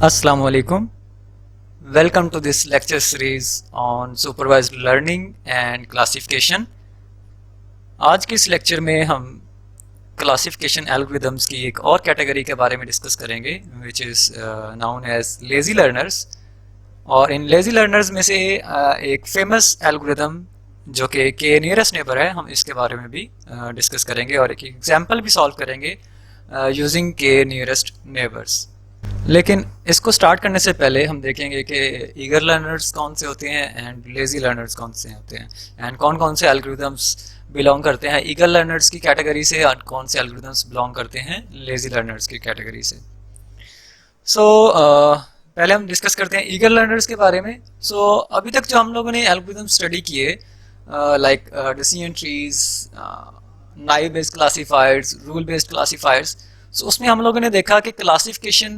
Assalamu alaikum. Welcome to this lecture series on supervised learning and classification. आज के इस lecture में हम क्लासिफिकेशन एल्गोरिदम्स की एक और कैटेगरी के बारे में डिस्कस करेंगे which is known as lazy learners. और इन लेज़ी लर्नर्स में से एक फेमस एल्गोरिदम जो कि के नियरेस्ट नेबर है, हम इसके बारे में भी डिस्कस करेंगे और एक एग्जाम्पल भी सॉल्व करेंगे यूजिंग के नियरेस्ट नेबर्स। लेकिन इसको स्टार्ट करने से पहले हम देखेंगे कि ईगर लर्नर्स कौन से होते हैं एंड लेज़ी लर्नर्स कौन से होते हैं एंड कौन कौन से एल्गोरिदम्स बिलोंग करते हैं ईगर लर्नर्स की कैटेगरी से और कौन से एल्गोरिदम्स बिलोंग करते हैं लेज़ी लर्नर्स की कैटेगरी से। पहले हम डिस्कस करते हैं ईगर लर्नर्स के बारे में। अभी तक जो हम लोगों ने एल्गोरिदम स्टडी किए like decision trees, naive based classifiers, rule based classifiers, उसमें हम लोगों ने देखा कि क्लासिफिकेशन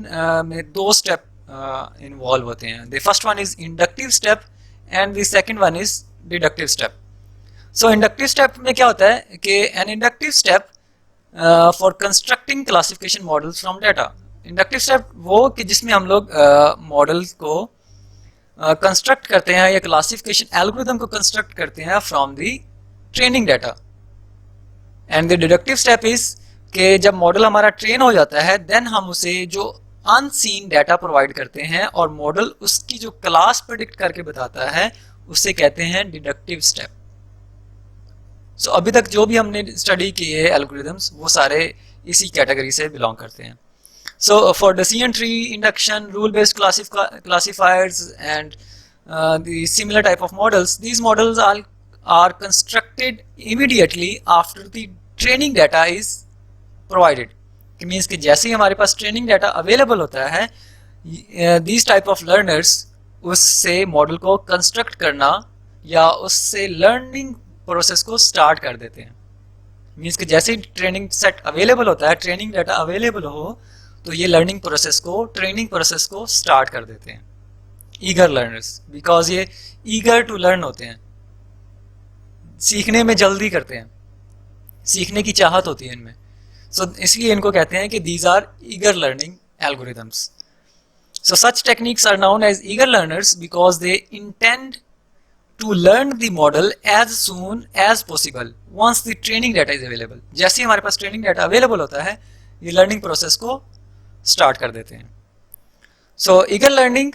में दो स्टेप इन्वॉल्व होते हैं। The first one is inductive step and the second one is deductive step. Inductive step में क्या होता है कि an inductive step for constructing classification models from data. Inductive step वो कि जिसमें हम लोग मॉडल्स को कंस्ट्रक्ट करते हैं या क्लासिफिकेशन एल्गोरिथम को कंस्ट्रक्ट करते हैं from the training data. And the deductive step is कि जब मॉडल हमारा ट्रेन हो जाता है देन हम उसे जो अनसीन डाटा प्रोवाइड करते हैं और मॉडल उसकी जो क्लास प्रेडिक्ट करके बताता है उसे कहते हैं डिडक्टिव स्टेप। अभी तक जो भी हमने स्टडी किए एल्गोरिदम्स वो सारे इसी कैटेगरी से बिलोंग करते हैं। For decision tree, induction, rule based classifiers and the similar type of models, these models are constructed immediately after the training data is provided. Means कि जैसे ही हमारे पास ट्रेनिंग डाटा अवेलेबल होता है दीज टाइप ऑफ लर्नर्स उससे model को construct करना या उससे लर्निंग प्रोसेस को स्टार्ट कर देते हैं। मीन्स कि जैसे ही ट्रेनिंग सेट अवेलेबल होता है, ट्रेनिंग डाटा अवेलेबल हो, तो ये लर्निंग प्रोसेस को, ट्रेनिंग प्रोसेस को स्टार्ट कर देते हैं ईगर लर्नर्स, बिकॉज ये ईगर टू लर्न होते हैं, सीखने में जल्दी करते हैं, सीखने की चाहत होती है इनमें। इसलिए इनको कहते हैं कि these are eager learning algorithms. Such techniques are known as eager learners because they intend to learn the model as soon as possible once the training data is available. जैसे ही हमारे पास ट्रेनिंग डाटा अवेलेबल होता है ये learning process को start कर देते हैं। Eager learning,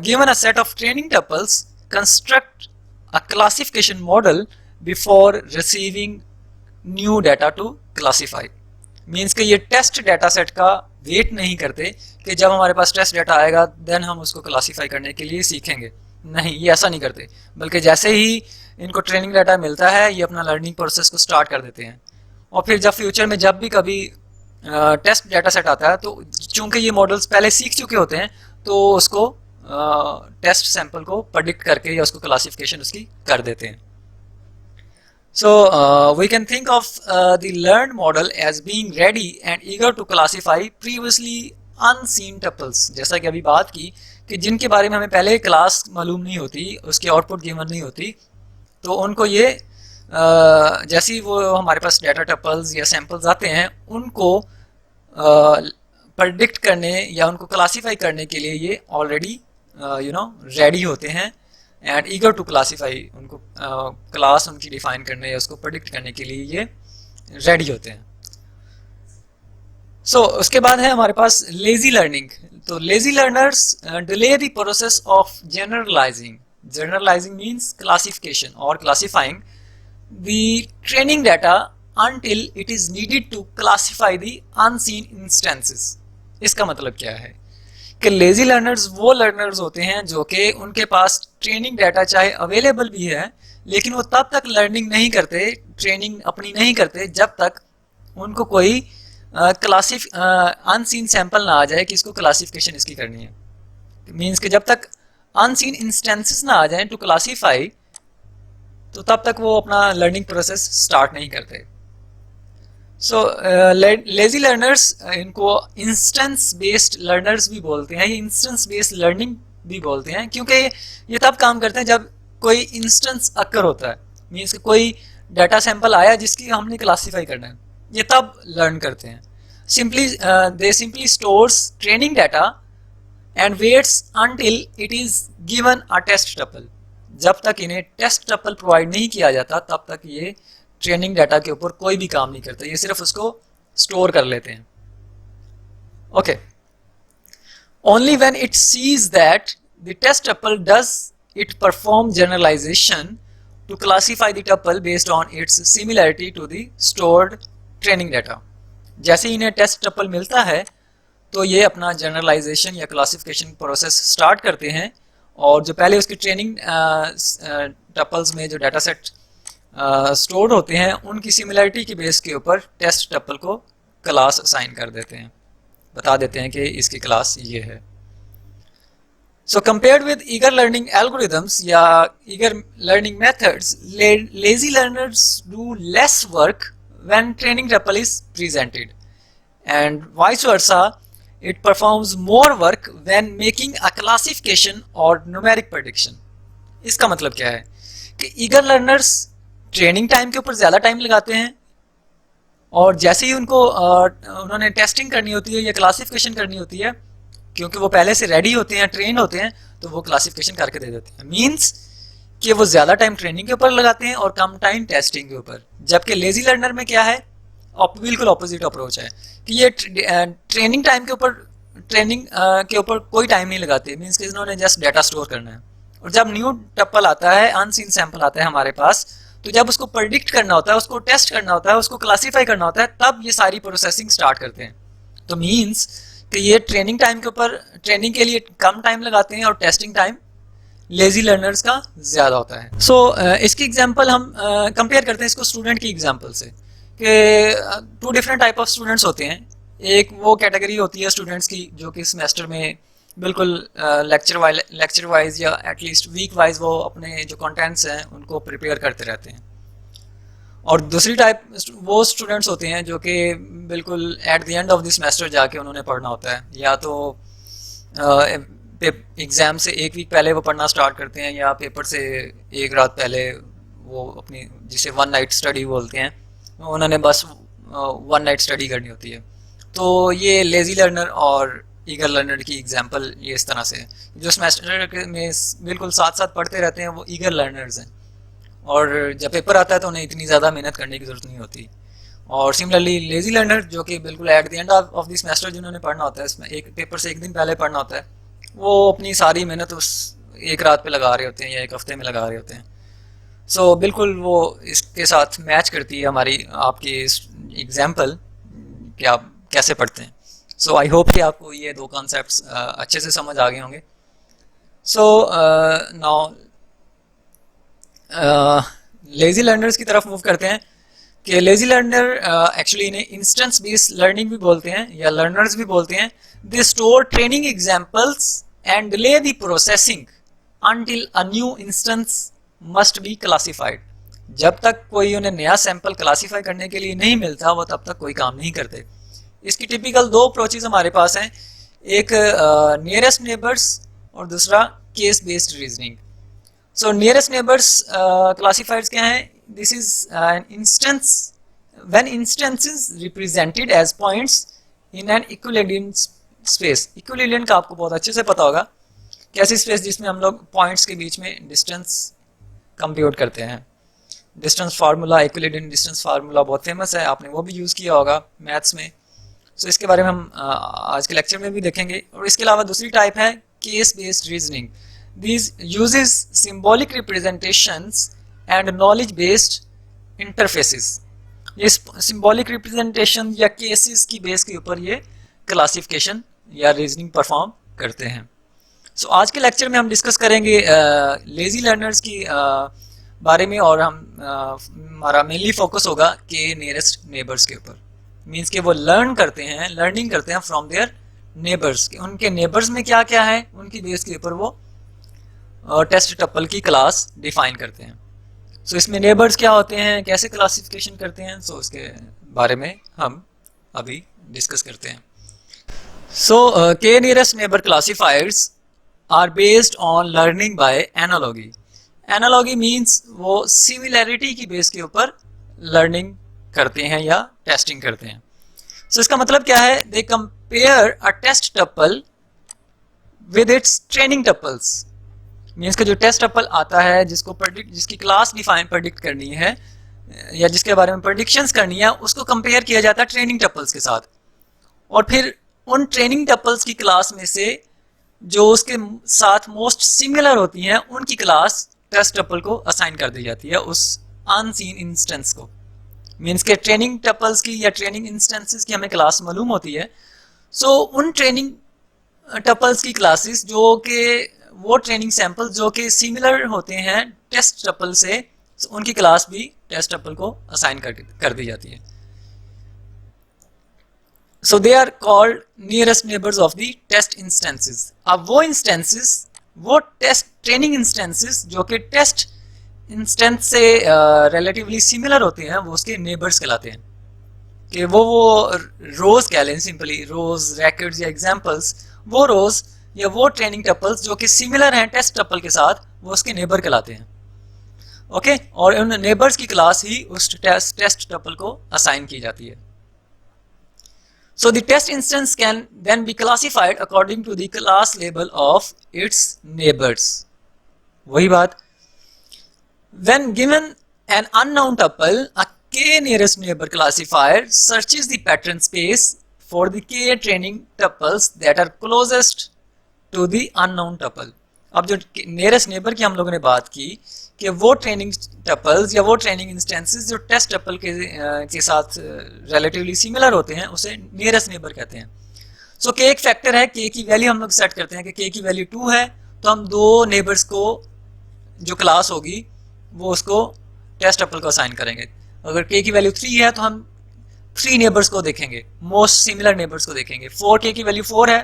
given a set of training tuples, construct a classification model before receiving new data to classify. Means कि ये टेस्ट डाटा सेट का वेट नहीं करते कि जब हमारे पास टेस्ट डाटा आएगा देन हम उसको क्लासीफाई करने के लिए सीखेंगे। नहीं, ये ऐसा नहीं करते, बल्कि जैसे ही इनको ट्रेनिंग डाटा मिलता है ये अपना लर्निंग प्रोसेस को स्टार्ट कर देते हैं। और फिर जब फ्यूचर में जब भी कभी टेस्ट डाटा सेट आता है तो चूंकि ये मॉडल्स पहले सीख चुके होते हैं तो उसको टेस्ट सैंपल को प्रेडिक्ट करके या उसको क्लासिफिकेशन उसकी कर देते हैं। We can think of the learned model as being ready and eager to classify previously unseen tuples। जैसा कि अभी बात की कि जिनके बारे में हमें पहले क्लास मालूम नहीं होती, उसकी आउटपुट गिवन नहीं होती, तो उनको ये जैसे ही वो हमारे पास डाटा टपल्स या सैंपल्स आते हैं उनको प्रेडिक्ट करने या उनको क्लासीफाई करने के लिए ये ऑलरेडी रेडी होते हैं एंड ईगर टू क्लासीफाई। उनको क्लास उनकी डिफाइन करने या उसको प्रेडिक्ट करने के लिए ये रेडी होते हैं। उसके बाद है हमारे पास लेजी लर्निंग। तो lazy learners delay the process of generalizing. Generalizing means classification और classifying the training data until it is needed to classify the unseen instances। इसका मतलब क्या है कि लेजी लर्नर्स वो लर्नर्स होते हैं जो कि उनके पास ट्रेनिंग डाटा चाहे अवेलेबल भी है लेकिन वो तब तक लर्निंग नहीं करते, ट्रेनिंग अपनी नहीं करते जब तक उनको कोई अनसीन सैंपल ना आ जाए कि इसको क्लासिफिकेशन इसकी करनी है। मीन्स कि जब तक अनसीन इंस्टेंसेस ना आ जाए टू क्लासीफाई तो तब तक वो अपना लर्निंग प्रोसेस स्टार्ट नहीं करते। लेजी लर्नर्स इनको इंस्टेंस बेस्ड लर्नर्स भी बोलते हैं, ये इंस्टेंस बेस्ड लर्निंग भी बोलते हैं क्योंकि ये तब काम करते हैं जब कोई इंस्टेंस अकर होता है। मीन्स कि कोई डाटा सैंपल आया जिसकी हमने क्लासीफाई करना है, ये तब लर्न करते हैं। They simply stores training data and waits until it is given a test tuple. जब तक इन्हें टेस्ट टपल प्रोवाइड नहीं किया जाता तब तक ये ट्रेनिंग डाटा के ऊपर कोई भी काम नहीं करते, ये सिर्फ उसको स्टोर कर लेते हैं। Okay, only when it sees that the test tuple does it perform generalisation to classify the tuple based on its similarity to the stored training data. जैसे इन्हें टेस्ट टपल मिलता है तो ये अपना जनरलाइजेशन या क्लासिफिकेशन प्रोसेस स्टार्ट करते हैं, और जो पहले उसकी ट्रेनिंग टपल्स में जो डाटा सेट स्टोर्ड होते हैं उनकी सिमिलरिटी के बेस के ऊपर टेस्ट टपल को क्लास असाइन कर देते हैं, बता देते हैं कि इसकी क्लास ये है। So compared with eager learning algorithms या eager learning methods, lazy learners do less work when training tuple is presented and vice versa it performs more work when making a classification or numeric prediction। इसका मतलब क्या है कि eager learners training time के ऊपर ज़्यादा time लगाते हैं, और जैसे ही उनको उन्होंने टेस्टिंग करनी होती है या क्लासिफिकेशन करनी होती है, क्योंकि वो पहले से रेडी होते हैं, ट्रेन होते हैं, तो वो क्लासिफिकेशन करके दे देते हैं। मीन्स कि वो ज़्यादा टाइम ट्रेनिंग के ऊपर लगाते हैं और कम टाइम टेस्टिंग के ऊपर। जबकि लेजी लर्नर में क्या है, बिल्कुल ऑपोजिट अप्रोच है कि ये ट्रेनिंग टाइम के ऊपर कोई टाइम नहीं लगाते। मीन्स कि इन्होंने जस्ट डाटा स्टोर करना है, और जब न्यू टपल आता है, अनसीन सैंपल आता है हमारे पास, तो जब उसको प्रेडिक्ट करना होता है, उसको टेस्ट करना होता है, उसको क्लासीफाई करना होता है, तब ये सारी प्रोसेसिंग स्टार्ट करते हैं। तो मीन्स कि ये ट्रेनिंग टाइम के ऊपर ट्रेनिंग के लिए कम टाइम लगाते हैं और टेस्टिंग टाइम लेजी लर्नर्स का ज़्यादा होता है। सो इसकी एग्जांपल हम कंपेयर करते हैं इसको स्टूडेंट की एग्जांपल से, कि two different type of students होते हैं। एक वो कैटेगरी होती है स्टूडेंट्स की जो कि सेमेस्टर में बिल्कुल लेक्चर वाइज या एटलीस्ट वीक वाइज वो अपने जो कंटेंट्स हैं उनको प्रिपेयर करते रहते हैं, और दूसरी टाइप वो स्टूडेंट्स होते हैं जो कि बिल्कुल at the end of the semester जाके उन्होंने पढ़ना होता है, या तो एग्ज़ाम से एक वीक पहले वो पढ़ना स्टार्ट करते हैं, या पेपर से एक रात पहले वो अपनी जिसे वन नाइट स्टडी बोलते हैं, उन्होंने बस वन नाइट स्टडी करनी होती है। तो ये लेजी लर्नर और ईगर लर्नर की एग्जांपल ये इस तरह से है। जो सेमेस्टर में बिल्कुल साथ साथ पढ़ते रहते हैं वो ईगर लर्नर्स हैं, और जब पेपर आता है तो उन्हें इतनी ज़्यादा मेहनत करने की ज़रूरत नहीं होती। और सिमिलरली लेजी लर्नर जो कि बिल्कुल at the end of the semester जिन्होंने पढ़ना होता है, इसमें एक पेपर से एक दिन पहले पढ़ना होता है, वो अपनी सारी मेहनत उस एक रात पे लगा रहे होते हैं या एक हफ्ते में लगा रहे होते हैं। सो बिल्कुल वो इसके साथ मैच करती है हमारी आपकी एग्जाम्पल कि आप कैसे पढ़ते हैं। सो आई होप कि आपको ये दो कॉन्सेप्ट्स अच्छे से समझ आ गए होंगे। सो नाउ लेजी लर्नर्स की तरफ मूव करते हैं कि लेजी लर्नर एक्चुअली इन्हें इंस्टेंस बेस्ड लर्निंग भी बोलते हैं या लर्नर्स भी बोलते हैं। They store training examples and delay the processing until a new instance must be classified। जब तक कोई उन्हें नया सैंपल क्लासीफाई करने के लिए नहीं मिलता वो तब तक कोई काम नहीं करते। इसकी टिपिकल दो अप्रोचेज हमारे पास हैं, एक नियरेस्ट नेबर्स और दूसरा केस बेस्ड रीजनिंग। सो नियरेस्ट नेबर्स क्लासीफाइड्स क्या हैं? This is an instance when instances represented as points in an equilibrium space. Equilibrium का आपको बहुत अच्छे से पता होगा, कैसी स्पेस जिसमें हम लोग पॉइंट्स के बीच में डिस्टेंस कंप्यूट करते हैं। Distance formula, equilibrium distance formula बहुत फेमस है, आपने वो भी यूज़ किया होगा मैथ्स में। सो इसके बारे में हम आज के लेक्चर में भी देखेंगे। और इसके अलावा दूसरी टाइप है case based reasoning. These uses symbolic representations and knowledge based interfaces. ये सिंबॉलिक रिप्रेजेंटेशन या केसेस की बेस के ऊपर ये क्लासिफिकेशन या रीजनिंग परफॉर्म करते हैं। सो आज के लेक्चर में हम डिस्कस करेंगे लेजी लर्नर्स की बारे में, और हमारा मेनली फोकस होगा के नियरेस्ट नेबर्स के ऊपर। मींस कि वो लर्निंग करते हैं फ्रॉम देयर नेबर्स, उनके नेबर्स में क्या क्या है, उनकी बेस के ऊपर वो टेस्ट टपल की क्लास डिफाइन करते हैं। सो इसमें नेबर्स क्या होते हैं, कैसे क्लासिफिकेशन करते हैं, सो उसके बारे में हम अभी डिस्कस करते हैं। सो के nearest neighbour classifiers are based on learning by analogy। Analogy means वो similarity की बेस के ऊपर learning करते हैं या टेस्टिंग करते हैं। So इसका मतलब क्या है? They compare a test tuple with its training tuples. Means के जो टेस्ट टपल आता है जिसकी क्लास डिफाइन प्रेडिक्ट करनी है या जिसके बारे में प्रेडिक्शंस करनी है, उसको कंपेयर किया जाता है ट्रेनिंग टपल्स के साथ। और फिर उन ट्रेनिंग टपल्स की क्लास में से जो उसके साथ मोस्ट सिमिलर होती हैं उनकी क्लास टेस्ट टपल को असाइन कर दी जाती है उस अनसीन इंस्टेंस को। मीन्स के ट्रेनिंग टपल्स की या ट्रेनिंग इंस्टेंसेस की हमें क्लास मालूम होती है। सो उन ट्रेनिंग टपल्स की क्लासेस जो कि वो ट्रेनिंग सैंपल जो कि सिमिलर होते हैं टेस्ट टपल से, उनकी क्लास भी टेस्ट टपल को असाइन कर दी जाती है। So they are called nearest neighbours of the test instances. अब वो इंस्टेंसेस, वो टेस्ट ट्रेनिंग इंस्टेंसेस जो कि टेस्ट इंस्टेंस से रिलेटिवली सिमिलर होते हैं, वो उसके नेबर्स कहलाते हैं। कि वो रोज कह लें, सिंपली रोज, रैकेट्स या एग्जांपल्स, वो रोज या वो ट्रेनिंग टपल्स जो कि सिमिलर हैं टेस्ट टपल के साथ, वो उसके नेबर कहलाते हैं। ओके और उन नेबर्स की क्लास ही उस टेस्ट टपल को असाइन की जाती है। So the test instance can then be classified according to the class label of its neighbors. वही बात, when given an unknown tuple, a k nearest neighbor classifier searches the pattern space for the k training tuples that are closest to the unknown tuple. अब जो nearest neighbor की हम लोगों ने बात की कि वो ट्रेनिंग टपल्स या वो ट्रेनिंग इंस्टेंसेस जो टेस्ट टपल के साथ रिलेटिवली सिमिलर होते हैं उसे नियरेस्ट नेबर कहते हैं। सो के एक फैक्टर है, के की वैल्यू हम लोग सेट करते हैं कि के की वैल्यू 2 है तो हम दो नेबर्स को जो क्लास होगी वो उसको टेस्ट टपल को असाइन करेंगे। अगर के की वैल्यू 3 है तो हम 3 नेबर्स को देखेंगे, मोस्ट सिमिलर नेबर्स को देखेंगे। 4 के की वैल्यू 4 है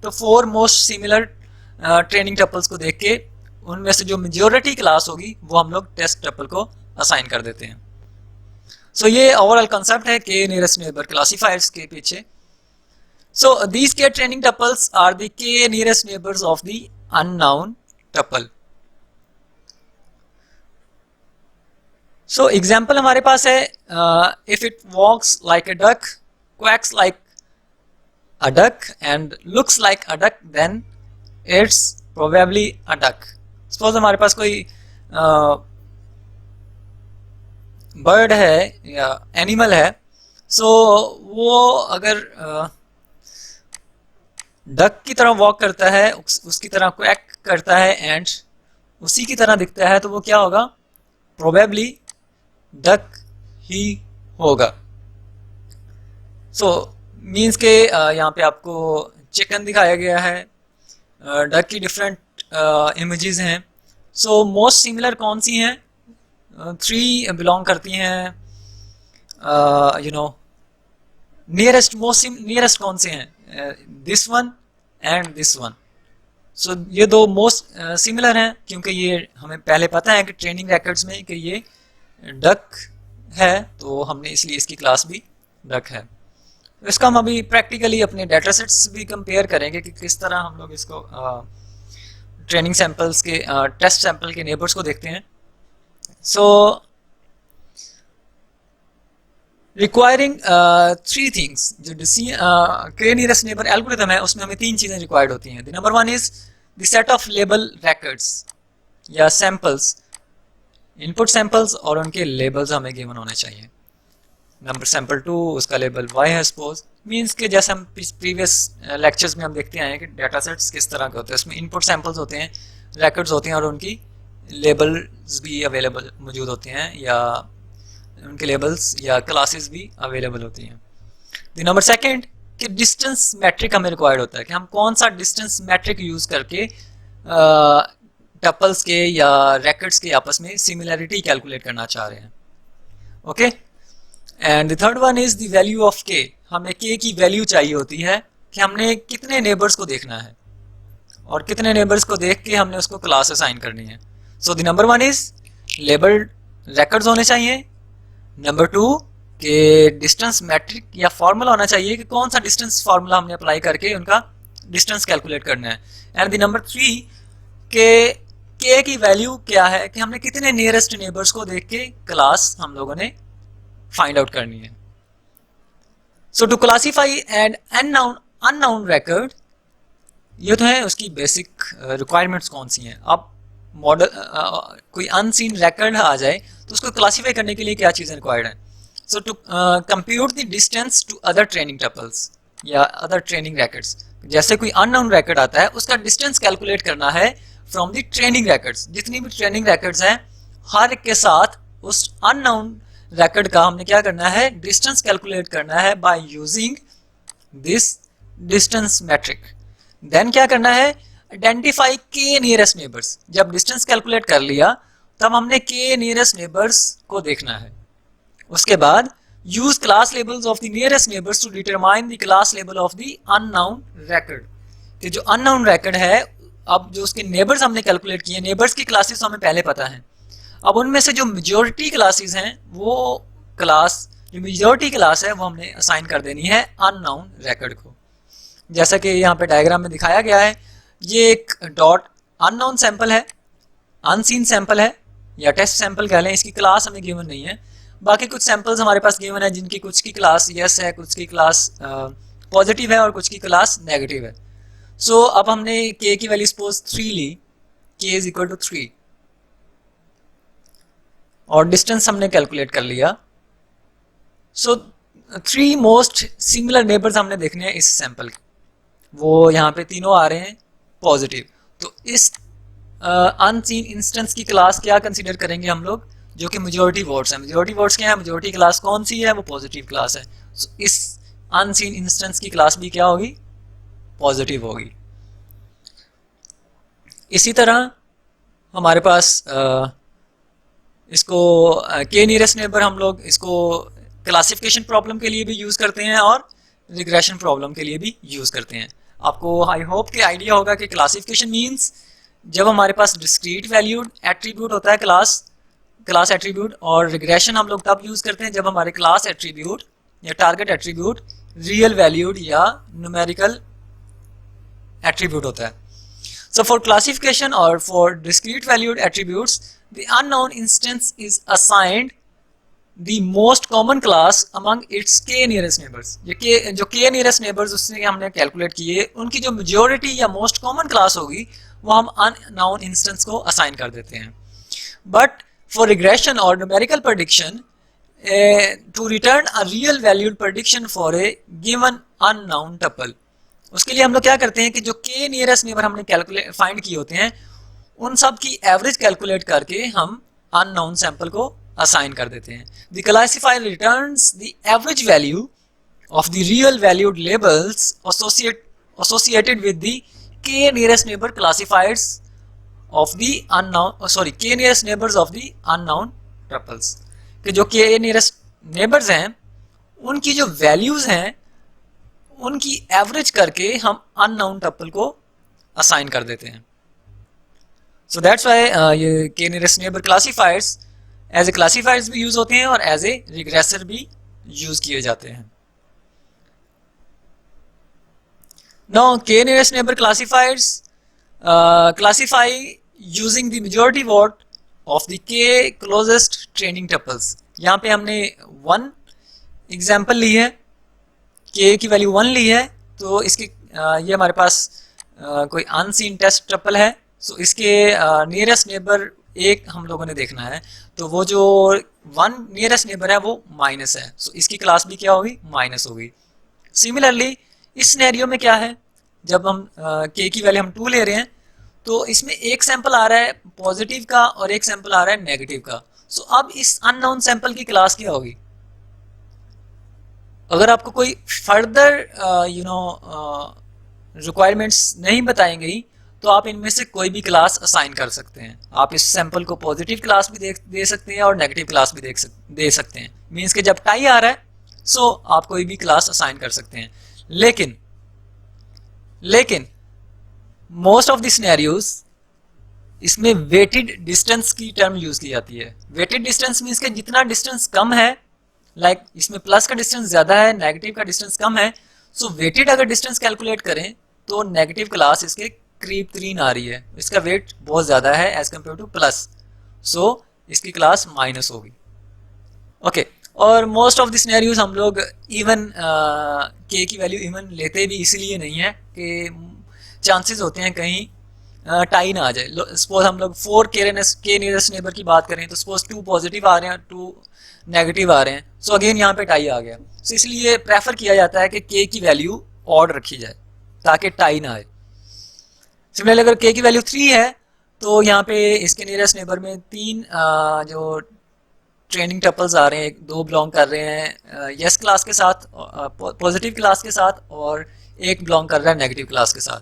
तो 4 मोस्ट सिमिलर ट्रेनिंग टपल्स को देख के उनमें से जो मेजॉरिटी क्लास होगी वो हम लोग टेस्ट टपल को असाइन कर देते हैं। सो ये ओवरऑल कंसेप्ट है के नियरेस्ट नेबर क्लासिफायर्स के पीछे। So these k training tuples are the k nearest neighbours of the unknown tuple. So example हमारे पास है, if it walks like a duck, quacks like a duck and looks like a duck, then it's probably a duck. Suppose हमारे पास कोई bird है या animal है, सो वो अगर डक की तरह वॉक करता है, उसकी तरह क्वैक करता है एंड उसी की तरह दिखता है, तो वो क्या होगा? प्रोबेबली डक ही होगा। सो मीन्स के यहाँ पे आपको चिकन दिखाया गया है, डक की डिफरेंट इमेजेस हैं। सो मोस्ट सिमिलर कौन सी हैं? 3 बिलोंग करती हैं, नियरेस्ट मोस्ट नियरेस्ट कौन से हैं? This one and this one. So ये दो मोस्ट सिमिलर हैं क्योंकि ये हमें पहले पता है कि ट्रेनिंग रिकॉर्ड्स में कि ये डक है, तो हमने इसलिए इसकी क्लास भी डक है। इसका हम अभी प्रैक्टिकली अपने डाटा सेट्स भी कंपेयर करेंगे कि किस तरह हम लोग इसको ट्रेनिंग सैंपल्स के टेस्ट सैंपल के नेबर्स को देखते हैं। सो रिक्वायरिंग 3 थिंग्स, जो के नियरेस्ट नेबर एल्गोरिथम है उसमें हमें 3 चीज़ें रिक्वायर्ड होती हैं। The number 1 is the set of label records या सैंपल्स, इनपुट सैंपल्स और उनके लेबल्स हमें गिवन होने चाहिए। नंबर सैंपल 2 उसका लेबल y है सपोज, मीन्स के जैसे हम प्रीवियस लेक्चर्स में हम देखते आए हैं कि डाटा सेट्स किस तरह के होते हैं, उसमें इनपुट सैंपल्स होते हैं, रिकॉर्ड्स होते हैं और उनकी लेबल्स भी अवेलेबल मौजूद होते हैं या उनके लेबल्स या क्लासेस भी अवेलेबल होती हैं। द नंबर सेकंड कि डिस्टेंस मैट्रिक हमें रिक्वायर्ड होता है कि हम कौन सा डिस्टेंस मैट्रिक यूज़ करके टपल्स के या रिकॉर्ड्स के आपस में सिमिलरिटी कैलकुलेट करना चाह रहे हैं। Okay, and the third one is the value of के। हमें के की वैल्यू चाहिए होती है कि हमने कितने नेबर्स को देखना है और कितने नेबर्स को देख के हमने उसको क्लास असाइन करनी है। So the number 1 is labelled records होने चाहिए। नंबर 2 के डिस्टेंस मैट्रिक या फॉर्मूला होना चाहिए कि कौन सा डिस्टेंस फॉर्मूला हमने अप्लाई करके उनका डिस्टेंस कैलकुलेट करना है। एंड द नंबर 3 के की वैल्यू क्या है कि हमने कितने नियरेस्ट नेबर्स को देख के क्लास हम लोगों ने फाइंड आउट करनी है। So to classify an unknown record ये तो है उसकी बेसिक रिक्वायरमेंट्स कौन सी हैं। अब मॉडल कोई अनसीन रिकॉर्ड आ जाए तो उसको क्लासीफाई करने के लिए क्या चीज़ें रिक्वायर्ड हैं। So to compute the distance to other training tuples या अदर ट्रेनिंग रैकेट्स, जैसे कोई अननोन रैकेट आता है उसका डिस्टेंस कैलकुलेट करना है फ्रॉम द ट्रेनिंग रैकेट्स। जितनी भी ट्रेनिंग रैकेट्स हैं हर एक के साथ उस अननोन रैकेट का हमने क्या करना है, डिस्टेंस कैलकुलेट करना है by using this distance metric. Then क्या करना है, आइडेंटिफाई के नियरेस्ट नेबर्स। जब डिस्टेंस कैलकुलेट कर लिया तब हमने के नियरेस्ट नेबर्स को देखना है। उसके बाद use class labels of the nearest neighbours to determine the class label of the unknown racket. कि जो अननाउन रैकेट है, अब जो उसके नेबर्स हमने कैलकुलेट किए, नेबर्स की क्लासेस हमें पहले पता है। अब उनमें से जो मेजॉरिटी क्लासेस हैं वो क्लास, जो मेजॉरिटी क्लास है वो हमने असाइन कर देनी है अननाउन रैकेट को। जैसा कि यहाँ पे डायग्राम में दिखाया गया है, ये एक डॉट अननोन सैंपल है, अनसीन सैंपल है या टेस्ट सैंपल कह लें। इसकी क्लास हमें गिवन नहीं है। बाकी कुछ सैंपल्स हमारे पास गिवन है जिनकी कुछ की क्लास यस है, कुछ की क्लास पॉजिटिव है और कुछ की क्लास नेगेटिव है। सो अब हमने के की वैल्यू सपोज 3 ली, के इज इक्वल टू 3 और डिस्टेंस हमने कैलकुलेट कर लिया। सो 3 मोस्ट सिमिलर नेबर्स हमने देखने हैं इस सैंपल के, वो यहाँ पे तीनों आ रहे हैं पॉजिटिव। तो इस अनसीन इंस्टेंस की क्लास क्या कंसीडर करेंगे हम लोग, जो कि मेजॉरिटी वोट्स हैं। मेजॉरिटी वोट्स क्या है, मेजॉरिटी क्लास कौन सी है, वो पॉजिटिव क्लास है। so, इस अनसीन इंस्टेंस की क्लास भी क्या होगी, पॉजिटिव होगी। इसी तरह हमारे पास इसको के नियरेस्ट नेबर हम लोग इसको क्लासिफिकेशन प्रॉब्लम के लिए भी यूज़ करते हैं और रिग्रेशन प्रॉब्लम के लिए भी यूज़ करते हैं। आपको आई होप के आइडिया होगा कि क्लासिफिकेशन मींस जब हमारे पास डिस्क्रीट वैल्यूड एट्रीब्यूट होता है क्लास एट्रीब्यूट, और रिग्रेशन हम लोग तब यूज़ करते हैं जब हमारे क्लास एट्रीब्यूट या टारगेट एट्रीब्यूट रियल वैल्यूड या न्यूमेरिकल एट्रीब्यूट होता है। So for classification or for discrete valued attributes, the unknown instance is assigned the most common class among its k nearest neighbors। जो k nearest neighbors उससे हमने calculate किए, उनकी जो majority या most common class होगी वो हम unknown instance को assign कर देते हैं। But for regression or numerical prediction, to return a real valued prediction for a given unknown tuple, उसके लिए हम लोग क्या करते हैं कि जो के नियरेस्ट नेबर हमने कैलकुलेट फाइंड किए होते हैं उन सब की एवरेज कैलकुलेट करके हम अननोन सैंपल को असाइन कर देते हैं। The classifier returns the average value of the real valued labels associated with the k nearest neighbor classifiers of the unknown k nearest neighbors of the unknown tuples। कि जो k nearest neighbors हैं उनकी जो values हैं उनकी average करके हम unknown tuple को असाइन कर देते हैं। सो दैट्स व्हाई ये K nearest neighbour classifiers as a classifiers भी यूज होते हैं और एज ए रिग्रेसर भी यूज किए जाते हैं। Now K nearest neighbour classifiers classify using the majority vote of the K closest training tuples. यहाँ पे हमने 1 एग्जाम्पल ली है, के की वैल्यू 1 ली है, तो इसकी ये हमारे पास कोई अनसीन टेस्ट ट्रिपल है। सो इसके नियरेस्ट नेबर 1 हम लोगों ने देखना है, तो वो जो 1 नियरेस्ट नेबर है वो माइनस है। सो इसकी क्लास भी क्या होगी, माइनस होगी। सिमिलरली इस सिनेरियो में क्या है, जब हम के की वैल्यू हम 2 ले रहे हैं तो इसमें एक सैंपल आ रहा है पॉजिटिव का और एक सैंपल आ रहा है नेगेटिव का। सो अब इस अननोन सैंपल की क्लास क्या होगी। अगर आपको कोई फर्दर रिक्वायरमेंट्स नहीं बताई गई तो आप इनमें से कोई भी क्लास असाइन कर सकते हैं। आप इस सैंपल को पॉजिटिव क्लास भी दे सकते हैं और नेगेटिव क्लास भी दे सकते हैं। मींस कि जब टाई आ रहा है सो आप कोई भी क्लास असाइन कर सकते हैं। लेकिन मोस्ट ऑफ द सिनेरियोज इसमें वेटेड डिस्टेंस की टर्म यूज की जाती है। वेटेड डिस्टेंस मींस कि जितना डिस्टेंस कम है, लाइक इसमें प्लस का डिस्टेंस ज्यादा है, नेगेटिव का डिस्टेंस कम है, सो वेटेड अगर डिस्टेंस कैलकुलेट करें तो नेगेटिव क्लास इसके करीब 3 आ रही है, इसका वेट बहुत ज्यादा है एज कम्पेयर टू प्लस, सो इसकी क्लास माइनस होगी। ओके, और मोस्ट ऑफ द सिनेरियोज हम लोग इवन के की वैल्यू इवन लेते भी इसलिए नहीं है कि चांसेस होते हैं कहीं टाई ना आ जाए। सपोज हम लोग 4 के नियरेस्ट नेबर की बात करें तो सपोज 2 पॉजिटिव आ रहे हैं, 2 नेगेटिव आ रहे हैं, सो अगेन यहाँ पे टाई आ गया। सो इसलिए प्रेफर किया जाता है कि के की वैल्यू ऑड रखी जाए ताकि टाई ना आए। सिमिलरली अगर के की वैल्यू 3 है तो यहाँ पे इसके नियरेस्ट नेबर में 3 जो ट्रेनिंग टपल्स आ रहे हैं, 2 बिलोंग कर रहे हैं यस क्लास के साथ, पॉजिटिव क्लास के साथ, और एक बिलोंग कर रहा है नेगेटिव क्लास के साथ।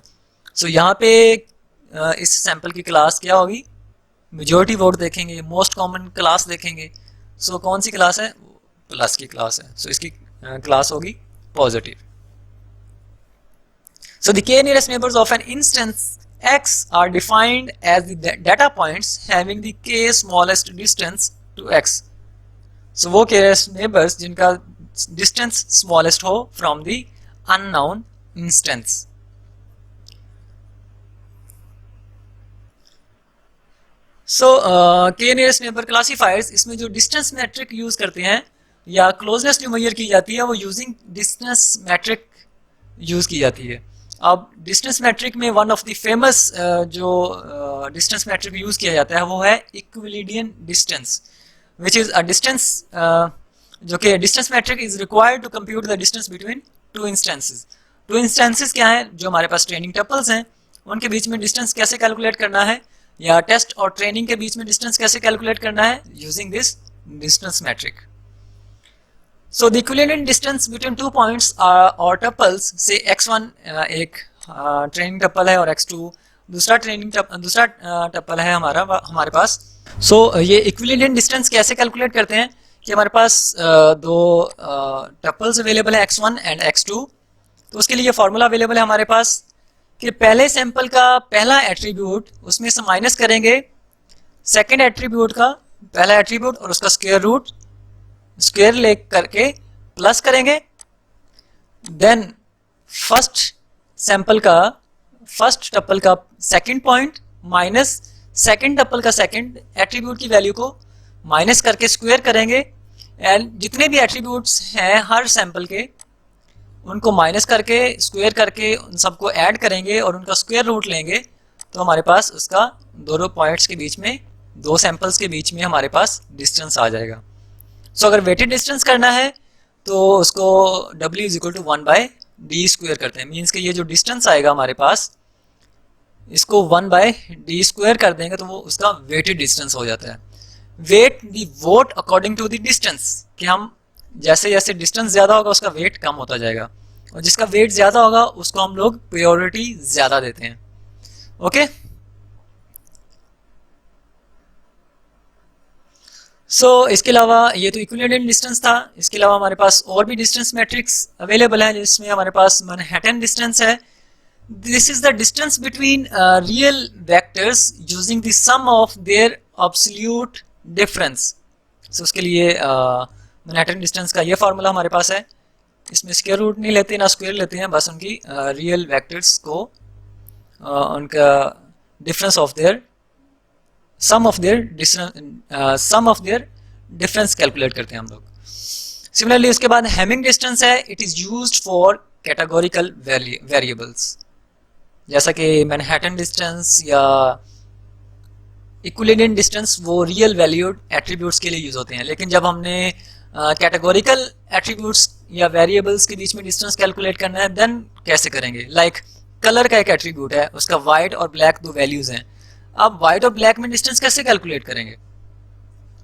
सो यहाँ पे इस सैंपल की क्लास क्या होगी, मेजॉरिटी वोट देखेंगे, मोस्ट कॉमन क्लास देखेंगे। सो कौन सी क्लास है, प्लस की क्लास है, सो इसकी क्लास होगी positive. So the k nearest neighbors of an instance x are defined as the data points having the k smallest distance to x. So वो k nearest neighbors जिनका distance smallest हो from the unknown instance. So k nearest neighbor classifiers इसमें जो distance metric use करते हैं या closeness जो measure की जाती है वो using distance metric use की जाती है। अब डिस्टेंस मैट्रिक में वन ऑफ द फेमस जो डिस्टेंस मैट्रिक यूज किया जाता है वो है Euclidean distance, which is a distance जो कि distance metric is required to compute the distance between two instances. Two instances क्या है, जो हमारे पास ट्रेनिंग टपल्स हैं उनके बीच में डिस्टेंस कैसे कैलकुलेट करना है, या टेस्ट और ट्रेनिंग के बीच में डिस्टेंस कैसे कैलकुलेट करना है using this distance metric. So the equivalent distance between 2 points or tuples, say x1 एक ट्रेनिंग टपल है और x2 दूसरा टपल है हमारे पास। So ये equivalent distance कैसे कैलकुलेट करते हैं कि हमारे पास दो टपल्स अवेलेबल है x1 एंड x2। तो उसके लिए फॉर्मूला अवेलेबल है हमारे पास कि पहले सैंपल का पहला एट्रीब्यूट उसमें से माइनस करेंगे सेकेंड एट्रीब्यूट का पहला एट्रीब्यूट और उसका स्क्वायर ले करके प्लस करेंगे, देन फर्स्ट टपल का second point minus second tuple का सेकंड एट्रीब्यूट की वैल्यू को माइनस करके स्क्वायर करेंगे, एंड जितने भी एट्रीब्यूट्स हैं हर सैंपल के उनको माइनस करके स्क्वायर करके उन सबको ऐड करेंगे और उनका स्क्वायर रूट लेंगे, तो हमारे पास उसका दोनों पॉइंट्स के बीच में, दो सैंपल्स के बीच में हमारे पास डिस्टेंस आ जाएगा। सो अगर वेटेड डिस्टेंस करना है तो उसको w is equal to 1/d² करते हैं, मीन्स कि ये जो डिस्टेंस आएगा हमारे पास इसको 1/d² कर देंगे तो वो उसका वेटेड डिस्टेंस हो जाता है। Weight the vote according to the distance, कि हम जैसे जैसे डिस्टेंस ज़्यादा होगा उसका वेट कम होता जाएगा, और जिसका वेट ज़्यादा होगा उसको हम लोग प्रायोरिटी ज़्यादा देते हैं। ओके, इसके अलावा ये तो इक्विवेलेंट डिस्टेंस था। इसके अलावा हमारे पास और भी डिस्टेंस मैट्रिक्स अवेलेबल है, जिसमें हमारे पास मैनहट्टन डिस्टेंस है। This is the distance between real vectors using the sum of their absolute difference. उसके लिए मैनहट्टन डिस्टेंस का ये फार्मूला हमारे पास है। इसमें स्क्वायर रूट नहीं लेते ना स्क्वायर लेते हैं, बस उनकी रियल वेक्टर्स को उनका difference of their sum of their difference calculate करते हैं हम लोग। सिमिलरली उसके बाद हेमिंग डिस्टेंस है, it is used for categorical variables, जैसा कि मैनहट्टन डिस्टेंस या इक्विवेलेंट डिस्टेंस वो रियल वैल्यूड एट्रीब्यूट्स के लिए यूज होते हैं। लेकिन जब हमने कैटेगोरिकल एट्रीब्यूट्स या वेरिएबल्स के बीच में डिस्टेंस कैलकुलेट करना है, देन कैसे करेंगे। लाइक कलर का एक एट्रीब्यूट है, उसका वाइट और ब्लैक दो वैल्यूज हैं, अब व्हाइट और ब्लैक में डिस्टेंस कैसे कैलकुलेट करेंगे।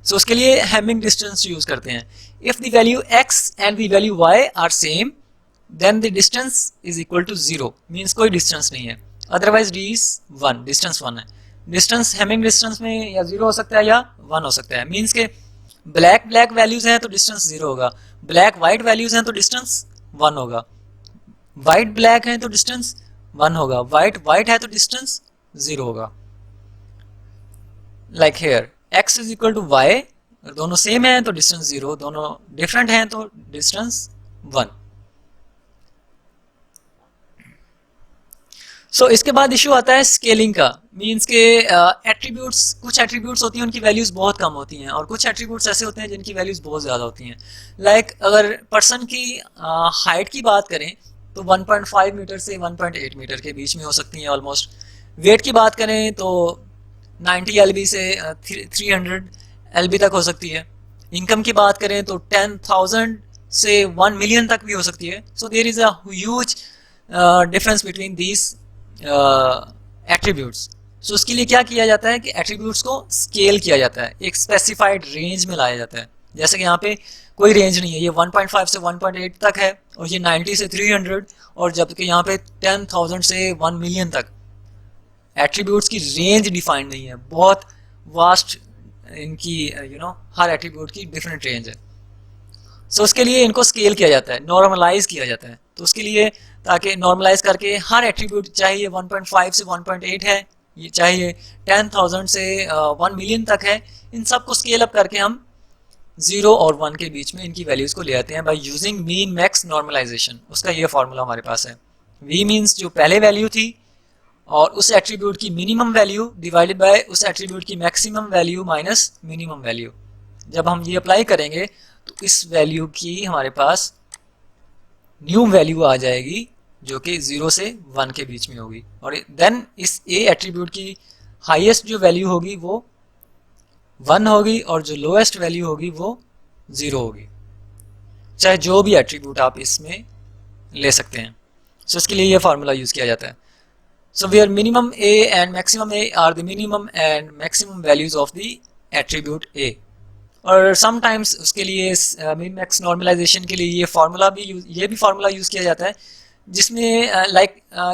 उसके लिए हेमिंग डिस्टेंस यूज करते हैं। If the value x and the value y are same then the distance is equal to 0, means कोई डिस्टेंस नहीं है, अदरवाइज d इज 1, डिस्टेंस 1 है। डिस्टेंस हेमिंग डिस्टेंस में या 0 हो सकता है या 1 हो सकता है, मींस के ब्लैक वैल्यूज हैं तो डिस्टेंस 0 होगा, ब्लैक वाइट वैल्यूज हैं तो डिस्टेंस 1 होगा, वाइट ब्लैक है तो डिस्टेंस 1 होगा, वाइट है तो डिस्टेंस 0 होगा। Like here x is equal to y, दोनों सेम है तो डिस्टेंस 0, दोनों डिफरेंट हैं तो डिस्टेंस 1। इसके बाद इशू आता है स्केलिंग का, मींस के एट्रीब्यूट्स, कुछ एट्रीब्यूट्स होती हैं उनकी वैल्यूज बहुत कम होती हैं और कुछ एट्रीब्यूट्स ऐसे होते हैं जिनकी वैल्यूज बहुत ज़्यादा होती हैं। लाइक अगर पर्सन की हाइट की बात करें तो 1.5 मीटर से 1.8 मीटर के बीच में हो सकती हैं ऑलमोस्ट। वेट की बात करें तो 90 एलबी से 300 एलबी तक हो सकती है। इनकम की बात करें तो 10,000 से 1 मिलियन तक भी हो सकती है। So there is a huge difference between these attributes. So उसके लिए क्या किया जाता है कि एट्रीब्यूट्स को स्केल किया जाता है, एक स्पेसिफाइड रेंज में लाया जाता है। जैसे कि यहाँ पे कोई रेंज नहीं है, ये 1.5 से 1.8 तक है और ये 90 से 300, और जबकि यहाँ पे 10,000 से 1 मिलियन तक। एट्रीब्यूट्स की रेंज डिफाइंड नहीं है, बहुत वास्ट इनकी हर एट्रीब्यूट की डिफरेंट रेंज है। सो उसके लिए इनको स्केल किया जाता है, नॉर्मलाइज किया जाता है। तो उसके लिए ताकि नॉर्मलाइज करके हर एट्रीब्यूट, चाहे ये 1.5 से 1.8 है, ये चाहे 10,000 से 1 मिलियन तक है, इन सब को स्केल अप करके हम 0 और 1 के बीच में इनकी वैल्यूज़ को ले आते हैं by using min max normalisation. उसका ये फॉर्मूला हमारे पास है। वी मीन्स जो पहले वैल्यू थी और उस एट्रीब्यूट की मिनिमम वैल्यू डिवाइडेड बाय उस एट्रीब्यूट की maximum value minus minimum value. जब हम ये अप्लाई करेंगे तो इस वैल्यू की हमारे पास न्यू वैल्यू आ जाएगी जो कि 0 से 1 के बीच में होगी, और देन इस ए एट्रीब्यूट की हाईएस्ट जो वैल्यू होगी वो 1 होगी और जो लोएस्ट वैल्यू होगी वो 0 होगी, चाहे जो भी एट्रीब्यूट आप इसमें ले सकते हैं। सो इसके लिए ये फार्मूला यूज़ किया जाता है। So where minimum a and maximum a are the minimum and maximum values of the attribute a। और sometimes उसके लिए min max normalization के लिए ये फार्मूला यूज़ किया जाता है, जिसमें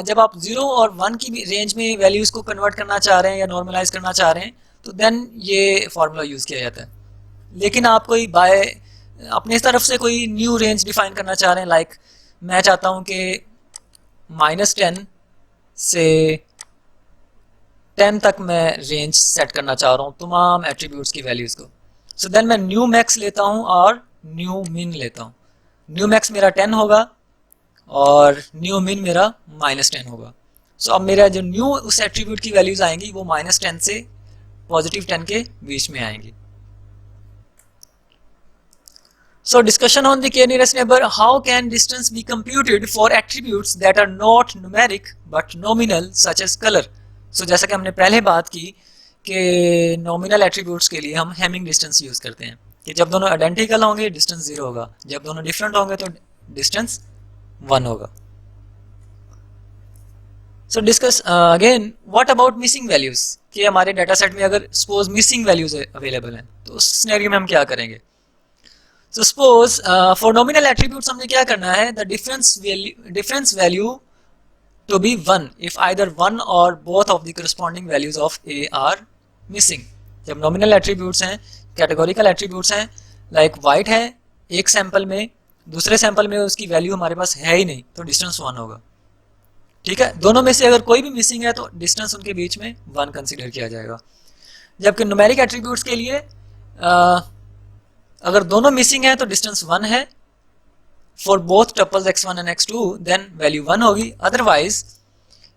जब आप 0 और 1 की रेंज में वैल्यूज़ को कन्वर्ट करना चाह रहे हैं या नॉर्मलाइज करना चाह रहे हैं तो देन ये फार्मूला यूज़ किया जाता है। लेकिन आप कोई बाय अपने तरफ से कोई न्यू रेंज डिफाइन करना चाह रहे हैं, मैं चाहता हूँ कि -10 से 10 तक मैं रेंज सेट करना चाह रहा हूँ तमाम एट्रीब्यूट्स की वैल्यूज़ को। सो देन मैं न्यू मैक्स लेता हूँ और न्यू मिन लेता हूँ। न्यू मैक्स मेरा 10 होगा और न्यू मिन मेरा -10 होगा। सो अब मेरा जो न्यू उस एट्रीब्यूट की वैल्यूज़ आएंगी वो -10 से +10 के बीच में आएंगी। So discussion on the k nearest neighbor. How can distance be computed for attributes that are not numeric but nominal, such as color? So जैसा कि हमने पहले बात की कि नॉमिनल एट्रीब्यूट्स के लिए हम हेमिंग डिस्टेंस यूज़ करते हैं कि जब दोनों आइडेंटिकल होंगे डिस्टेंस 0 होगा, जब दोनों डिफरेंट होंगे तो डिस्टेंस 1 होगा। सो discuss again what about missing values, कि हमारे डाटा सेट में अगर सपोज मिसिंग वैल्यूज़ अवेलेबल हैं तो उस सिनेरियो में हम क्या करेंगे। So suppose for nominal attributes हमने क्या करना है, the difference value to be 1 if either one or both of the corresponding values of a are missing। जब nominal attributes हैं, categorical attributes हैं, like white है एक सैंपल में, दूसरे सैंपल में उसकी वैल्यू हमारे पास है ही नहीं तो डिस्टेंस 1 होगा। ठीक है, दोनों में से अगर कोई भी मिसिंग है तो डिस्टेंस उनके बीच में 1 कंसिडर किया जाएगा। जबकि न्यूमेरिक एट्रीब्यूट्स के लिए अगर दोनों मिसिंग है तो डिस्टेंस 1 है। For both tuples x1 and x2 then value 1 होगी। Otherwise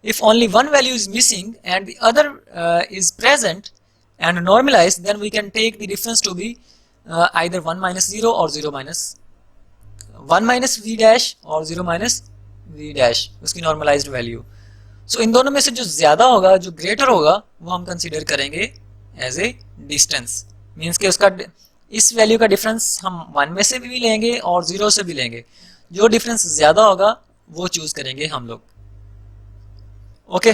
if only one value is missing and the other is present and normalise then we can take the difference to be either 1 - 0 और 0 - 1 - v dash और 0 - v dash उसकी normalised value. सो इन दोनों में से जो ज्यादा होगा, जो ग्रेटर होगा, वो हम कंसीडर करेंगे एज ए डिस्टेंस। मीन्स के उसका इस वैल्यू का डिफरेंस हम 1 में से भी लेंगे और 0 से भी लेंगे, जो डिफरेंस ज्यादा होगा वो चूज करेंगे हम लोग। Okay,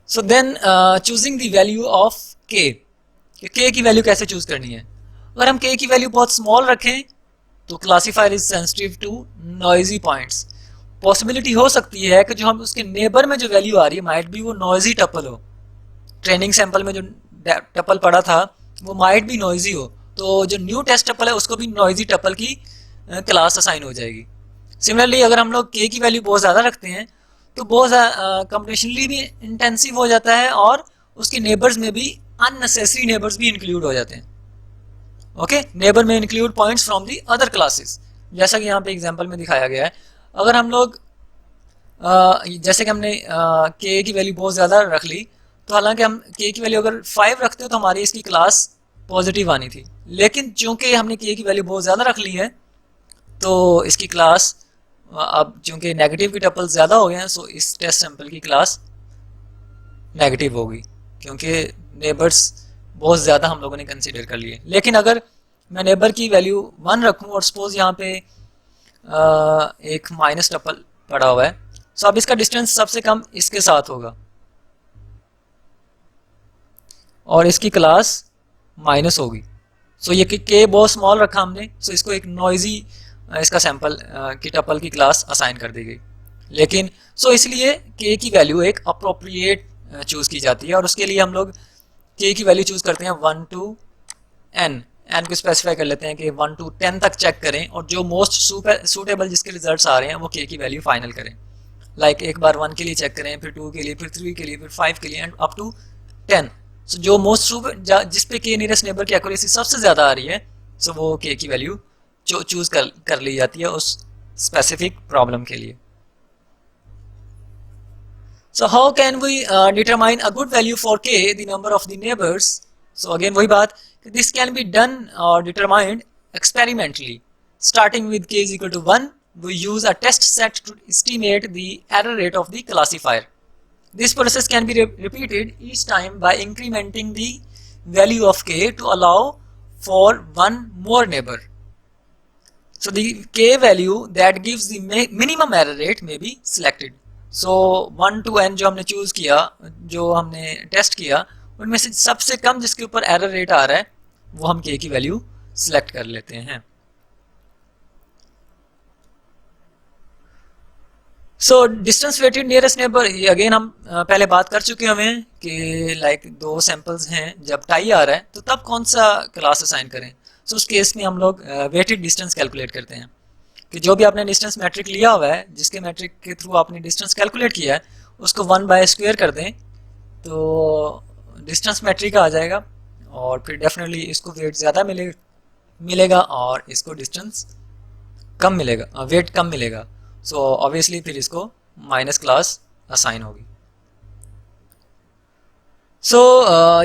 so then choosing the value of k की वैल्यू कैसे चूज करनी है। अगर हम k की वैल्यू बहुत स्मॉल रखें तो classifier is sensitive to noisy points. Possibility हो सकती है कि जो हम उसके नेबर में जो वैल्यू आ रही है माइट भी वो नॉइजी टपल हो। ट्रेनिंग सैंपल में जो टपल पड़ा था वो माइट भी नॉइजी हो, तो जो न्यू टेस्ट टपल है उसको भी नॉइजी टपल की क्लास असाइन हो जाएगी। सिमिलरली अगर हम लोग k की वैल्यू बहुत ज़्यादा रखते हैं तो बहुत कंप्यूटेशनली भी इंटेंसिव हो जाता है और उसके नेबर्स में भी अननेसेसरी नेबर्स भी इंक्लूड हो जाते हैं। ओके, नेबर में include points from the other classes, जैसा कि यहाँ पे एग्जांपल में दिखाया गया है। अगर हम लोग जैसे कि हमने k की वैल्यू बहुत ज़्यादा रख ली, तो हालांकि हम k की वैल्यू अगर 5 रखते हो तो हमारी इसकी क्लास पॉजिटिव आनी थी, लेकिन चूंकि हमने k की वैल्यू बहुत ज़्यादा रख ली है तो इसकी क्लास अब चूंकि नेगेटिव की टपल ज़्यादा हो गए हैं, सो इस टेस्ट सैंपल की क्लास नेगेटिव होगी, क्योंकि नेबर्स बहुत ज़्यादा हम लोगों ने कंसीडर कर लिए। लेकिन अगर मैं नेबर की वैल्यू 1 रखूं और सपोज यहाँ पे एक माइनस टपल पड़ा हुआ है, सो अब इसका डिस्टेंस सबसे कम इसके साथ होगा और इसकी क्लास माइनस होगी। सो ये के बहुत स्मॉल रखा हमने, सो इसको एक नॉइजी इसका सैंपल की टपल की क्लास असाइन कर दी गई। लेकिन सो इसलिए के की वैल्यू एक अप्रोप्रिएट चूज की जाती है और उसके लिए हम लोग के की वैल्यू चूज करते हैं 1 to n। एन को स्पेसिफाई कर लेते हैं कि 1 to 10 तक चेक करें और जो मोस्ट सूटेबल जिसके रिजल्ट्स आ रहे हैं वो के की वैल्यू फाइनल करें। लाइक एक बार 1 के लिए चेक करें, फिर 2 के लिए, फिर 3 के लिए, फिर 5 के लिए एंड अप टू 10। सो जो मोस्ट जिस पे के नियरेस्ट नेबर की एक्यूरेसी सबसे ज़्यादा आ रही है, सो वो के की वैल्यू चूज कर ली जाती है उस स्पेसिफिक प्रॉब्लम के लिए। So how can we determine a good value for k, the number of the neighbors? So again वही बात, this can be done or determined experimentally. Starting with k is equal to 1, we use a test set to estimate the error rate of the classifier. This process can be repeated each time by incrementing the value of k to allow for one more neighbor. So the k value that gives the minimum error rate may be selected. So 1 to n जो हमने choose किया, जो हमने test किया, उनमें से सबसे कम जिसके ऊपर एरर रेट आ रहा है वो हम k की वैल्यू सिलेक्ट कर लेते हैं। So distance weighted nearest neighbour, ये अगेन हम पहले बात कर चुके हैं कि लाइक दो सैंपल्स हैं, जब टाई आ रहा है तो तब कौन सा क्लास असाइन करें। सो उस केस में हम लोग वेटेड डिस्टेंस कैलकुलेट करते हैं कि जो भी आपने डिस्टेंस मैट्रिक लिया हुआ है, जिसके मैट्रिक के थ्रू आपने डिस्टेंस कैलकुलेट किया है, उसको 1/स्क्वायर कर दें तो डिस्टेंस मैट्रिक आ जाएगा और फिर डेफिनेटली इसको वेट ज़्यादा मिलेगा और इसको डिस्टेंस कम मिलेगा, वेट कम मिलेगा। सो ऑब्वियसली फिर इसको माइनस क्लास असाइन होगी। सो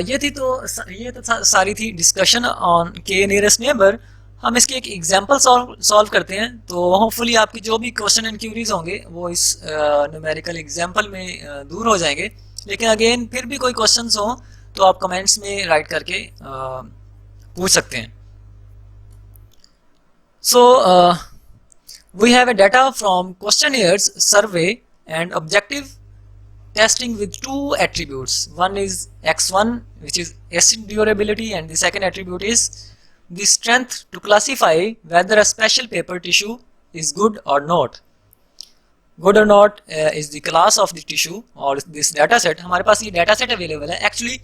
ये तो सारी थी डिस्कशन ऑन के नियरेस्ट नेबर। हम इसकी एक एग्जांपल सॉल्व करते हैं, तो होपफुली आपकी जो भी क्वेश्चन एंड क्यूरीज होंगे वो इस न्यूमेरिकल एग्जांपल में दूर हो जाएंगे। लेकिन अगेन फिर भी कोई क्वेश्चंस हो तो आप कमेंट्स में राइट करके पूछ सकते हैं। So we have a data from questionnaires, survey and objective testing with two attributes. One is x1, which is acid durability, and the second attribute is the strength to classify whether a special paper tissue is good or not. Good or not is the class of the tissue और this data set। हमारे पास ये data set available है। Actually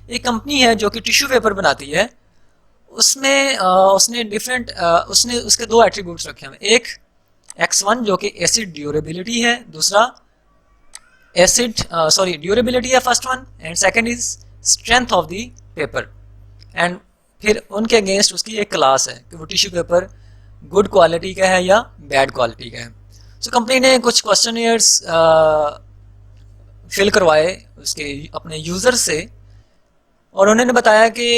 एक company है जो कि tissue paper बनाती है, उसमें उसने डिफरेंट उसने उसके दो एट्रीब्यूट्स रखे हैं। एक x1 जो कि एसिड ड्यूरेबिलिटी है, दूसरा ड्यूरेबिलिटी है first one, and second is strength of the paper. And फिर उनके अगेंस्ट उसकी एक क्लास है कि वो टिश्यू पेपर गुड क्वालिटी का है या बैड क्वालिटी का है। सो कंपनी ने कुछ क्वेश्चनियर्स फिल करवाए उसके अपने यूजर से और उन्होंने बताया कि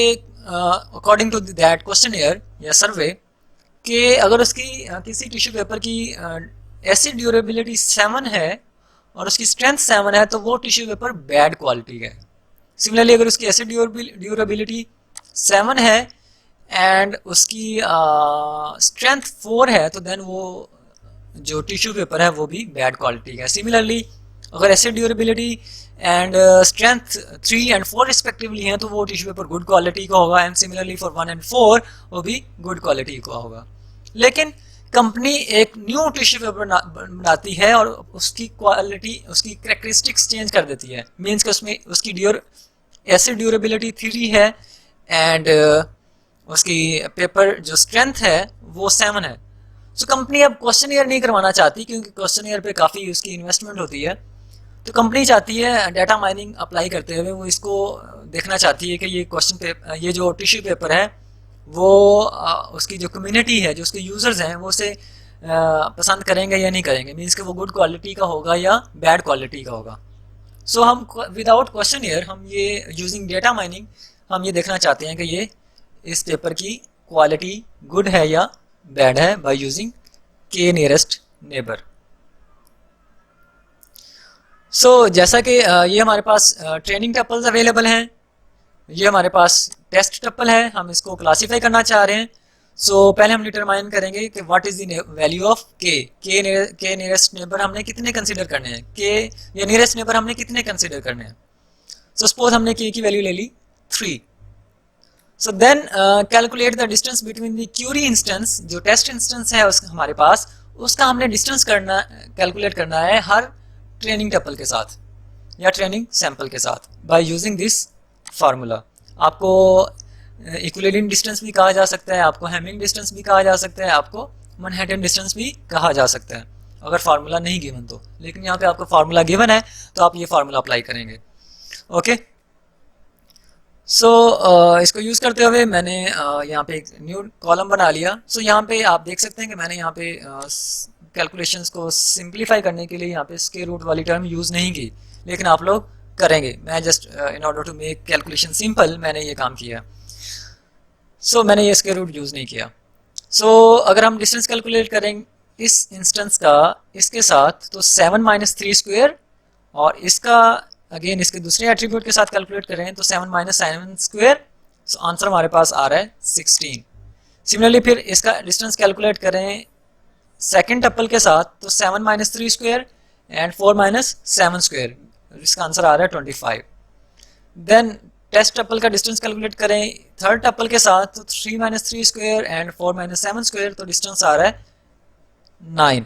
अकॉर्डिंग टू दैट क्वेश्चनियर या सर्वे कि अगर उसकी किसी टिश्यू पेपर की एसिड ड्यूरेबिलिटी 7 है और उसकी स्ट्रेंथ 7 है तो वो टिश्यू पेपर बैड क्वालिटी का है। सिमिलरली अगर उसकी एसिड ड्यूरेबिलिटी 7 है एंड उसकी स्ट्रेंथ 4 है तो देन वो जो टिश्यू पेपर है वो भी बैड क्वालिटी का है। सिमिलरली अगर acid durability and strength 3 and 4 respectively हैं तो वो टिश्यू पेपर गुड क्वालिटी का होगा, एंड सिमिलरली फॉर 1 and 4 वो भी गुड क्वालिटी का होगा। लेकिन कंपनी एक न्यू टिश्यू पेपर बनाती है और उसकी क्वालिटी, उसकी कैरेक्टरिस्टिक्स चेंज कर देती है। मीन्स कि उसमें उसकी एसिड ड्यूरेबिलिटी 3 है एंड उसकी पेपर जो स्ट्रेंथ है वो 7 है। सो कंपनी अब क्वेश्चनियर नहीं करवाना चाहती क्योंकि क्वेश्चनियर पे काफ़ी उसकी इन्वेस्टमेंट होती है, तो कंपनी चाहती है डाटा माइनिंग अप्लाई करते हुए वो इसको देखना चाहती है कि ये जो टिश्यू पेपर है वो उसकी जो कम्युनिटी है, जो उसके यूज़र्स हैं वो उसे पसंद करेंगे या नहीं करेंगे। मीन्स कि वो गुड क्वालिटी का होगा या बैड क्वालिटी का होगा। सो हम विदाउट क्वेश्चनियर हम ये यूजिंग डेटा माइनिंग हम ये देखना चाहते हैं कि ये इस पेपर की क्वालिटी गुड है या बैड है by using K nearest neighbour. जैसा कि ये हमारे पास ट्रेनिंग टपल्स अवेलेबल हैं, ये हमारे पास टेस्ट टपल है, हम इसको क्लासीफाई करना चाह रहे हैं। पहले हम डिटरमाइन करेंगे कि what is the value of के नियरेस्ट नेबर हमने कितने कंसीडर करने हैं, के या नियरेस्ट नेबर हमने कितने कंसीडर करने हैं। सपोज हमने के की वैल्यू ले ली 3। So then calculate the distance between the query instance, जो टेस्ट इंस्टेंस है हमारे पास, उसका हमने डिस्टेंस कैलकुलेट करना है हर ट्रेनिंग टपल के साथ या ट्रेनिंग सैंपल के साथ बाय यूजिंग दिस फार्मूला। आपको इक्विवेलेंट डिस्टेंस भी कहा जा सकता है, आपको हैमिंग डिस्टेंस भी कहा जा सकता है, आपको मैनहट्टन डिस्टेंस भी कहा जा सकता है अगर फार्मूला नहीं गिवन तो। लेकिन यहाँ पे आपको फार्मूला गिवन है तो आप ये फार्मूला अप्लाई करेंगे। ओके, इसको यूज़ करते हुए मैंने यहाँ पे एक न्यू कॉलम बना लिया। यहाँ पे आप देख सकते हैं कि मैंने यहाँ पे कैलकुलेशंस को सिंप्लीफाई करने के लिए यहाँ पे स्क्वायर रूट वाली टर्म यूज़ नहीं की, लेकिन आप लोग करेंगे। मैं just in order to make calculation simple मैंने ये काम किया। मैंने ये स्क्वायर रूट यूज़ नहीं किया। अगर हम डिस्टेंस कैलकुलेट करें इस इंस्टेंस का इसके साथ तो 7 माइनस 3 स्क्वायर, और इसका अगेन इसके दूसरे एट्रीब्यूट के साथ कैलकुलेट करें तो 7 माइनस 7 स्क्वायर। आंसर हमारे पास आ रहा है 16। सिमिलरली फिर इसका डिस्टेंस कैलकुलेट करें सेकेंड टपल के साथ तो 7 minus 3 square and 4 minus 7 square, इसका आंसर आ रहा है 25। देन टेस्ट टपल का डिस्टेंस कैलकुलेट करें थर्ड टपल के साथ तो 3 minus 3 square and 4 minus 7 square, तो डिस्टेंस आ रहा है 9।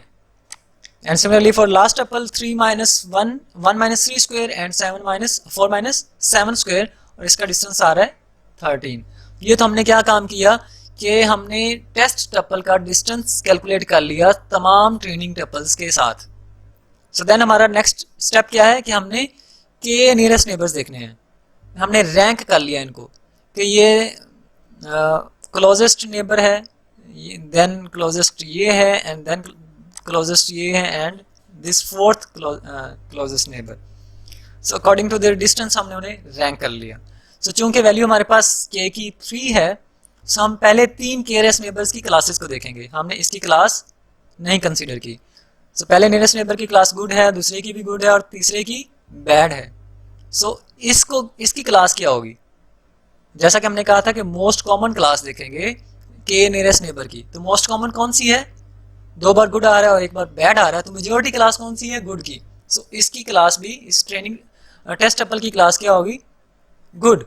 And similarly for last tuple 3 minus 1 minus 3 square and 7 minus 4 minus 7 square, और इसका डिस्टेंस आ रहा है 13। ये तो हमने क्या काम किया कि हमने टेस्ट टपल का डिस्टेंस कैलकुलेट कर लिया तमाम ट्रेनिंग टपल्स के साथ। देन हमारा नेक्स्ट स्टेप क्या है कि हमने के नियरेस्ट नेबर्स देखने हैं। हमने रैंक कर लिया इनको कि ये क्लोजेस्ट नेबर है, देन क्लोजेस्ट ये है, एंड देन क्लोजेस्ट ये है, and this fourth closest neighbour. According to their distance हमने उन्हें रैंक कर लिया। चूंकि वैल्यू हमारे पास के की 3 है, हम पहले 3 के नियरेस्ट नेबर्स की क्लासेस को देखेंगे। हमने इसकी क्लास नहीं कंसीडर की। पहले नियरेस्ट नेबर की क्लास गुड है, दूसरे की भी गुड है, और तीसरे की बैड है। इसकी क्लास क्या होगी? जैसा कि हमने कहा था कि मोस्ट कॉमन क्लास देखेंगे के नियरेस्ट नेबर की। तो मोस्ट कॉमन कौन सी है? 2 बार गुड आ रहा है और 1 बार बैड आ रहा है, तो मेजॉरिटी क्लास कौन सी है? गुड की। इसकी क्लास भी, इस ट्रेनिंग टेस्ट टपल की क्लास क्या होगी? गुड।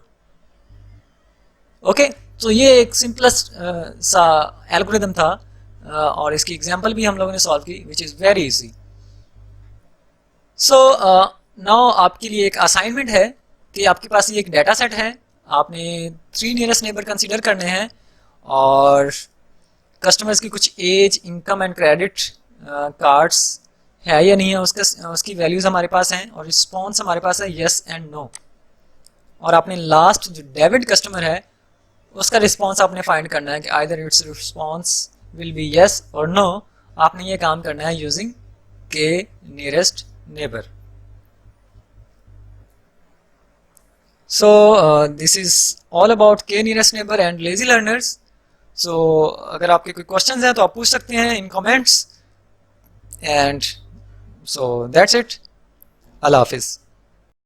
ओके, तो ये एक सिंपलेस्ट सा एल्गोरिथम था, और इसकी एग्जांपल भी हम लोगों ने सॉल्व की, which is very easy. Now आपके लिए एक असाइनमेंट है कि आपके पास ये एक डाटा सेट है, आपने 3 नियरेस्ट नेबर कंसीडर करने हैं, और कस्टमर्स की कुछ age, income and credit cards है या नहीं है, उसकी वैल्यूज़ हमारे पास हैं, और रिस्पॉन्स हमारे पास है येस एंड नो। और आपने लास्ट जो डेबिट कस्टमर है उसका रिस्पॉन्स आपने फाइंड करना है कि either its response will be yes और नो। आपने ये काम करना है using K nearest neighbour. This is all about K nearest neighbour and lazy learners. अगर आपके कोई क्वेश्चंस हैं तो आप पूछ सकते हैं in comments, and that's it. अल्लाह हाफिज़।